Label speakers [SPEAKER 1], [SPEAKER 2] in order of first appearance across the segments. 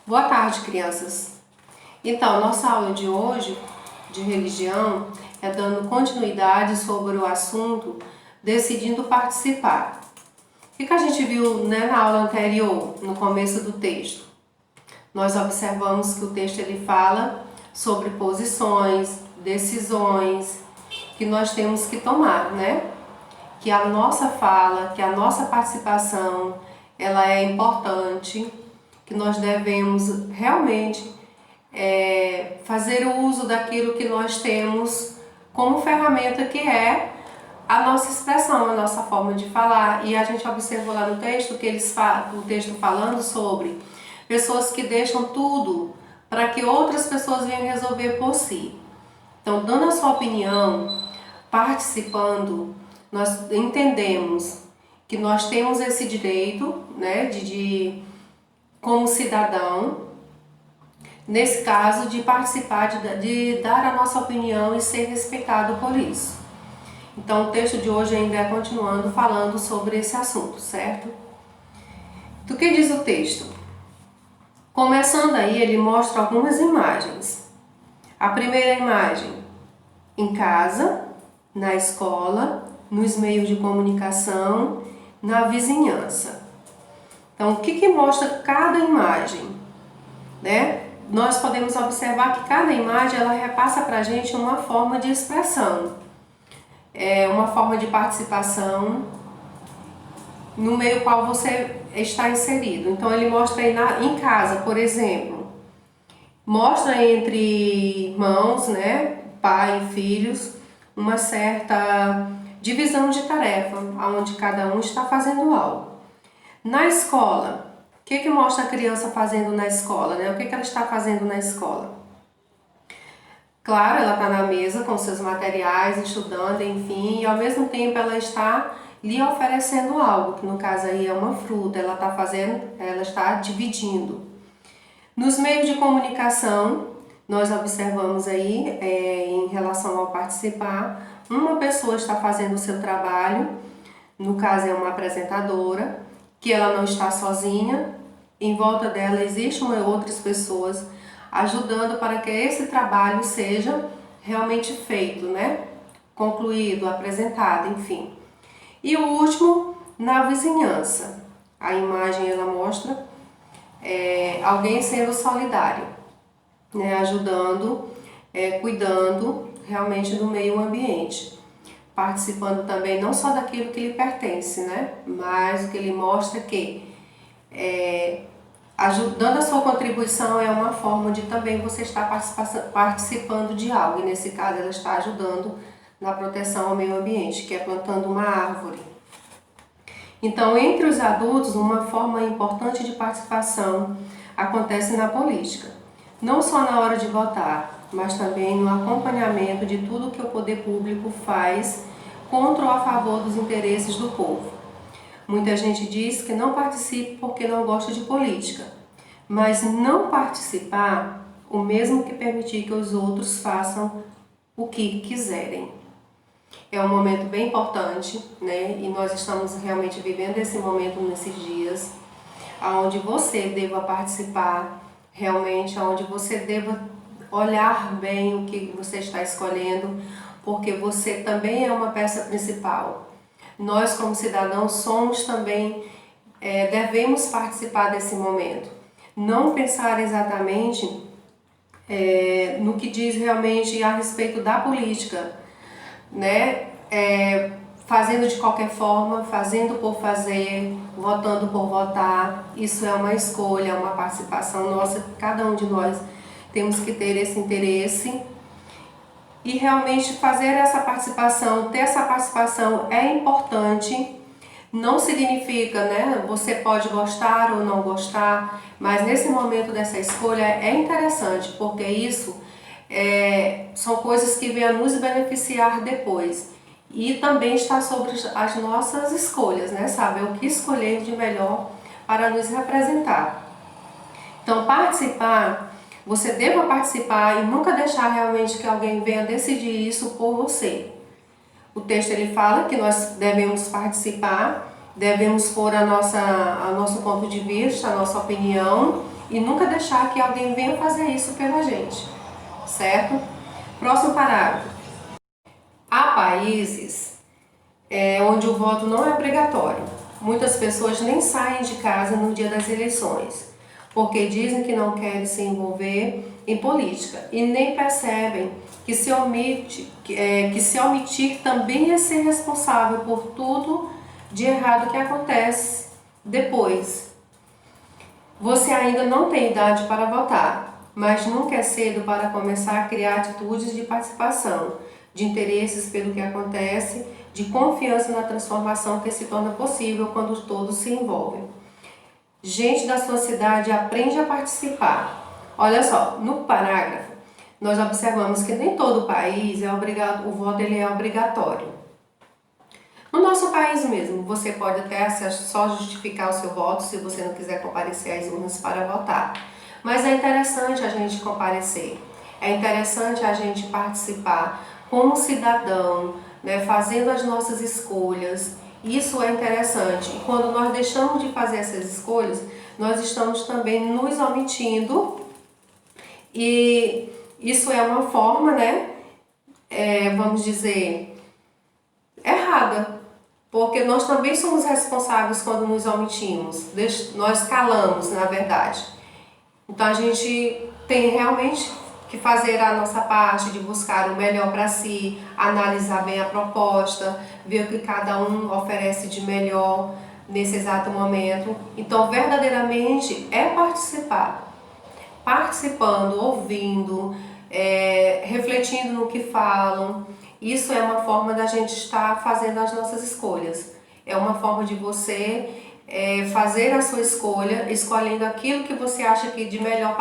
[SPEAKER 1] Boa tarde, crianças. Então, nossa aula de hoje, de religião, é dando continuidade sobre o assunto decidindo participar. O que a gente viu, na aula anterior, no começo do texto? Nós observamos que o texto ele fala sobre posições, decisões que nós temos que tomar, né? Que a nossa fala, que a nossa participação, ela é importante, que nós devemos realmente fazer o uso daquilo que nós temos como ferramenta, que é a nossa expressão, a nossa forma de falar. E a gente observou lá no texto que o texto falando sobre pessoas que deixam tudo para que outras pessoas venham resolver por si. Então, dando a sua opinião, participando, nós entendemos que nós temos esse direito, né, como cidadão, nesse caso, de participar, de dar a nossa opinião e ser respeitado por isso. Então, o texto de hoje ainda é continuando falando sobre esse assunto, certo? Do que diz o texto? Começando aí, ele mostra algumas imagens. A primeira imagem, em casa, na escola, nos meios de comunicação, na vizinhança. Então, o que mostra cada imagem, né? Nós podemos observar que cada imagem ela repassa para a gente uma forma de expressão, uma forma de participação no meio qual você está inserido. Então ele mostra aí em casa, por exemplo, mostra entre irmãos, né, pai e filhos, uma certa divisão de tarefa, onde cada um está fazendo algo. Na escola, o que mostra a criança fazendo na escola, né? O que ela está fazendo na escola? Claro, ela está na mesa com seus materiais, estudando, enfim, e ao mesmo tempo ela está lhe oferecendo algo, que no caso aí é uma fruta, ela está dividindo. Nos meios de comunicação, nós observamos aí, em relação ao participar, uma pessoa está fazendo o seu trabalho, no caso é uma apresentadora, que ela não está sozinha, em volta dela existem outras pessoas ajudando para que esse trabalho seja realmente feito, né? Concluído, apresentado, enfim. E o último, na vizinhança. A imagem ela mostra alguém sendo solidário, né? Ajudando, cuidando realmente do meio ambiente. Participando também não só daquilo que lhe pertence, né? Mas o que ele mostra que ajudando a sua contribuição é uma forma de também você estar participando de algo. E nesse caso ela está ajudando na proteção ao meio ambiente, que é plantando uma árvore. Então, entre os adultos, uma forma importante de participação acontece na política. Não só na hora de votar, mas também no acompanhamento de tudo que o poder público faz contra ou a favor dos interesses do povo. Muita gente diz que não participa porque não gosta de política, mas não participar, o mesmo que permitir que os outros façam o que quiserem. É um momento bem importante, né? E nós estamos realmente vivendo esse momento nesses dias, onde você deva participar realmente, onde você deva olhar bem o que você está escolhendo, porque você também é uma peça principal. Nós, como cidadãos, somos também, devemos participar desse momento. Não pensar exatamente no que diz realmente a respeito da política, né? Fazendo de qualquer forma, fazendo por fazer, votando por votar. Isso é uma escolha, uma participação nossa. Cada um de nós temos que ter esse interesse e realmente fazer essa participação, ter essa participação é importante. Não significa, né? Você pode gostar ou não gostar, mas nesse momento dessa escolha é interessante, porque isso são coisas que vêm a nos beneficiar depois. E também está sobre as nossas escolhas, né? Saber o que escolher de melhor para nos representar. Então, participar, você deva participar e nunca deixar realmente que alguém venha decidir isso por você. O texto ele fala que nós devemos participar, devemos pôr nosso ponto de vista, a nossa opinião e nunca deixar que alguém venha fazer isso pela gente, certo? Próximo parágrafo. Há países onde o voto não é obrigatório. Muitas pessoas nem saem de casa no dia das eleições, porque dizem que não querem se envolver em política e nem percebem que se omitir também é ser responsável por tudo de errado que acontece depois. Você ainda não tem idade para votar, mas nunca é cedo para começar a criar atitudes de participação, de interesses pelo que acontece, de confiança na transformação que se torna possível quando todos se envolvem. Gente da sua cidade, aprende a participar. Olha só, no parágrafo, nós observamos que nem todo o país o voto ele é obrigatório. No nosso país mesmo, você pode até só justificar o seu voto se você não quiser comparecer às urnas para votar. Mas é interessante a gente comparecer, é interessante a gente participar como cidadão, né, fazendo as nossas escolhas. Isso é interessante. E quando nós deixamos de fazer essas escolhas, nós estamos também nos omitindo. E isso é uma forma, né, vamos dizer, errada. Porque nós também somos responsáveis quando nos omitimos. Nós calamos, na verdade. Então a gente tem realmente que fazer a nossa parte de buscar o melhor para si, analisar bem a proposta, ver o que cada um oferece de melhor nesse exato momento. Então, verdadeiramente é participar. Participando, ouvindo, refletindo no que falam. Isso é uma forma da gente estar fazendo as nossas escolhas. É uma forma de você fazer a sua escolha, escolhendo aquilo que você acha que de melhor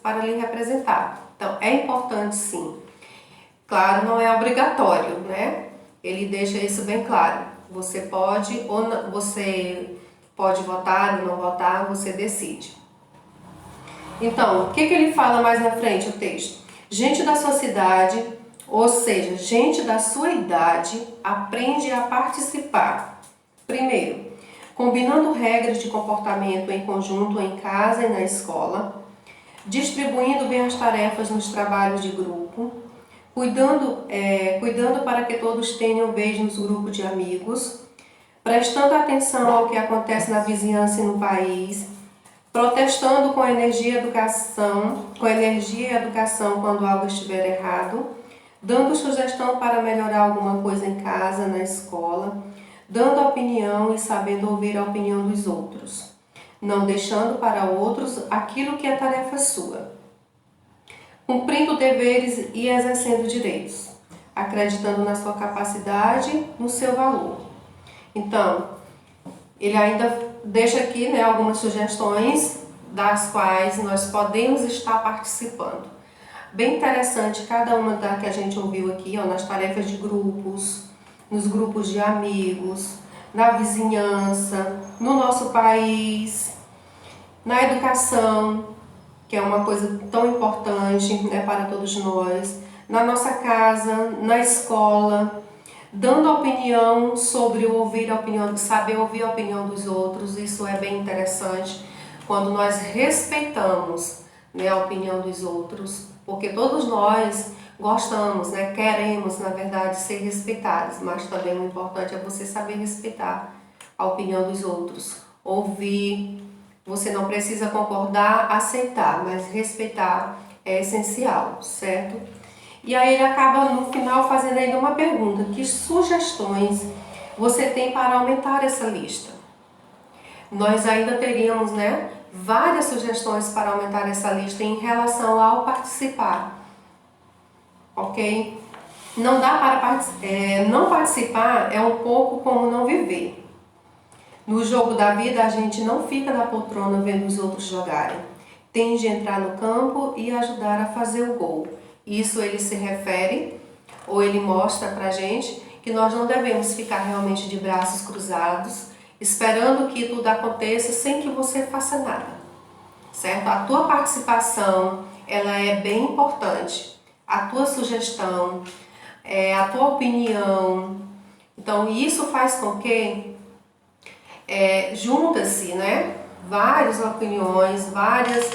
[SPEAKER 1] para lhe representar. Então, é importante sim. Claro, não é obrigatório, né? Ele deixa isso bem claro. Você pode votar ou não votar, você decide. Então, o que ele fala mais na frente, o texto? Gente da sua cidade, ou seja, gente da sua idade, aprende a participar. Primeiro, combinando regras de comportamento em conjunto em casa e na escola, distribuindo bem as tarefas nos trabalhos de grupo, cuidando para que todos tenham vez nos grupos de amigos, prestando atenção ao que acontece na vizinhança e no país, protestando com energia e educação quando algo estiver errado, dando sugestão para melhorar alguma coisa em casa, na escola, dando opinião e sabendo ouvir a opinião dos outros, não deixando para outros aquilo que é tarefa sua, cumprindo deveres e exercendo direitos, acreditando na sua capacidade, no seu valor. Então, ele ainda deixa aqui, né, algumas sugestões das quais nós podemos estar participando. Bem interessante cada uma da que a gente ouviu aqui, ó, nas tarefas de grupos, nos grupos de amigos, na vizinhança, no nosso país, na educação, que é uma coisa tão importante, né, para todos nós, na nossa casa, na escola, dando opinião sobre saber ouvir a opinião dos outros. Isso é bem interessante quando nós respeitamos, né, a opinião dos outros, porque todos nós gostamos, né, queremos, na verdade, ser respeitados, mas também o importante é você saber respeitar a opinião dos outros, ouvir. Você não precisa concordar, aceitar, mas respeitar é essencial, certo? E aí ele acaba no final fazendo ainda uma pergunta: que sugestões você tem para aumentar essa lista? Nós ainda teríamos, né, várias sugestões para aumentar essa lista em relação ao participar, ok? Não dá para não participar é um pouco como não viver. No jogo da vida a gente não fica na poltrona vendo os outros jogarem. Tem de entrar no campo e ajudar a fazer o gol. Isso ele se refere, ou ele mostra pra gente, que nós não devemos ficar realmente de braços cruzados, esperando que tudo aconteça sem que você faça nada, certo? A tua participação, ela é bem importante. A tua sugestão, a tua opinião. Então, isso faz com que junta-se, né, várias opiniões, várias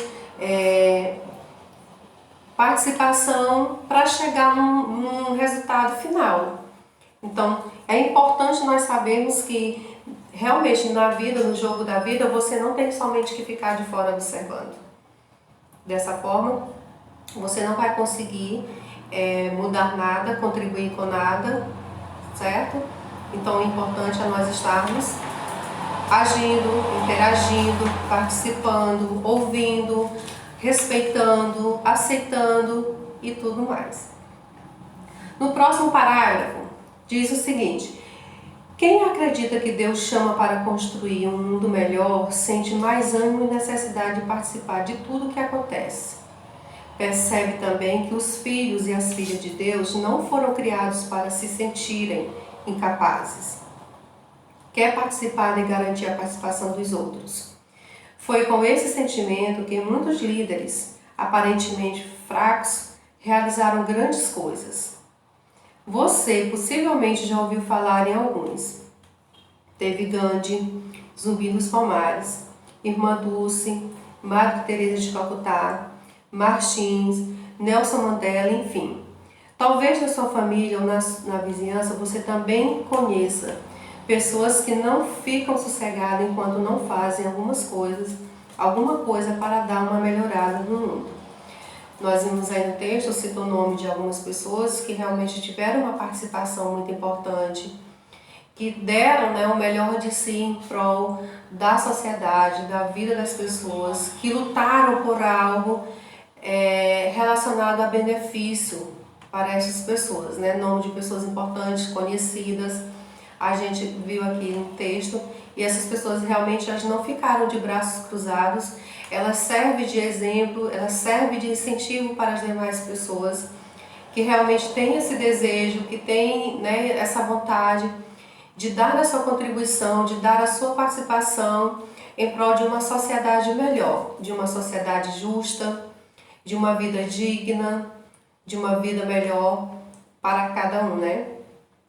[SPEAKER 1] participação para chegar num resultado final. Então, é importante nós sabermos que realmente na vida, no jogo da vida, você não tem somente que ficar de fora observando. Dessa forma, você não vai conseguir mudar nada, contribuir com nada, certo? Então, o importante é nós estarmos agindo, interagindo, participando, ouvindo, respeitando, aceitando e tudo mais. No próximo parágrafo, diz o seguinte: quem acredita que Deus chama para construir um mundo melhor sente mais ânimo e necessidade de participar de tudo o que acontece. Percebe também que os filhos e as filhas de Deus não foram criados para se sentirem incapazes. Quer participar e garantir a participação dos outros. Foi com esse sentimento que muitos líderes, aparentemente fracos, realizaram grandes coisas. Você possivelmente já ouviu falar em alguns. Teve Gandhi, Zumbi dos Palmares, Irmã Dulce, Madre Teresa de Calcutá, Martins, Nelson Mandela, enfim. Talvez na sua família ou na vizinhança você também conheça pessoas que não ficam sossegadas enquanto não fazem alguma coisa para dar uma melhorada no mundo. Nós vimos aí no texto, citou o nome de algumas pessoas que realmente tiveram uma participação muito importante, que deram o melhor de si em prol da sociedade, da vida das pessoas, que lutaram por algo relacionado a benefício para essas pessoas, nome de pessoas importantes, conhecidas. A gente viu aqui no texto, e essas pessoas realmente elas não ficaram de braços cruzados, elas servem de exemplo, elas servem de incentivo para as demais pessoas que realmente têm esse desejo, que têm essa vontade de dar a sua contribuição, de dar a sua participação em prol de uma sociedade melhor, de uma sociedade justa, de uma vida digna, de uma vida melhor para cada um,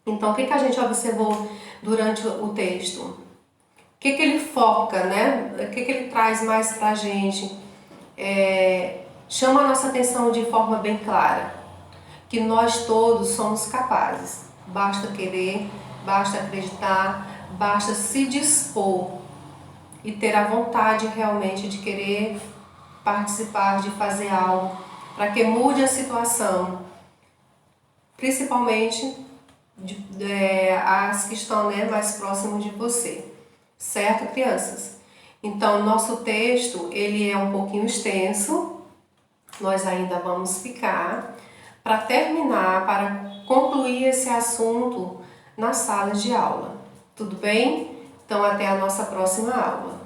[SPEAKER 1] Então, o que a gente observou durante o texto? O que ele foca, O que ele traz mais para a gente? Chama a nossa atenção de forma bem clara, que nós todos somos capazes. Basta querer, basta acreditar, basta se dispor e ter a vontade realmente de querer participar, de fazer algo para que mude a situação, principalmente as que estão mais próximas de você, certo, crianças? Então, nosso texto ele é um pouquinho extenso, nós ainda vamos ficar para terminar, para concluir esse assunto na sala de aula, tudo bem? Então, até a nossa próxima aula.